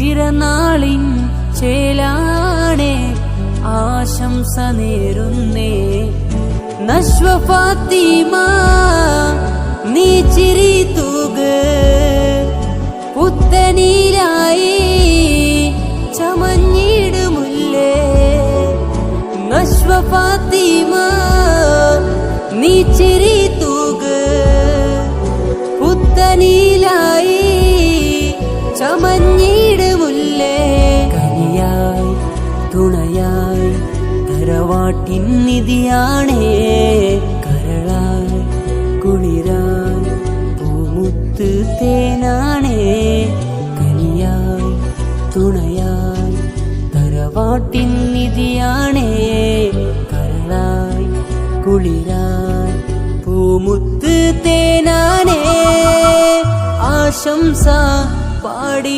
പിറന്നാളിൻ ചേലാണേ ആശംസ നേരുന്നേ. നശ്വ ഫാത്തിമ നീ ചിരി തൂക് പുത്തനീലായി ചമഞ്ഞിടുമുല്ലേ. നശ്വ ഫാത്തിമ നീ ചിരി തൂക് പുത്തനീലായി ചമഞ്ഞിടുമുല്ലേ. കനിയായി തുണയായി തറവാട്ടിൻ നിധിയാണേ. കരളായി കുളിരായി പൂമുത്ത് തേനാണേ. കനിയായി തുണയായി തറവാട്ടിൻ നിധിയാണേ. കരളായി കുളിരായി പൂമുത്ത് തേനാനേ. ആശംസ പാടി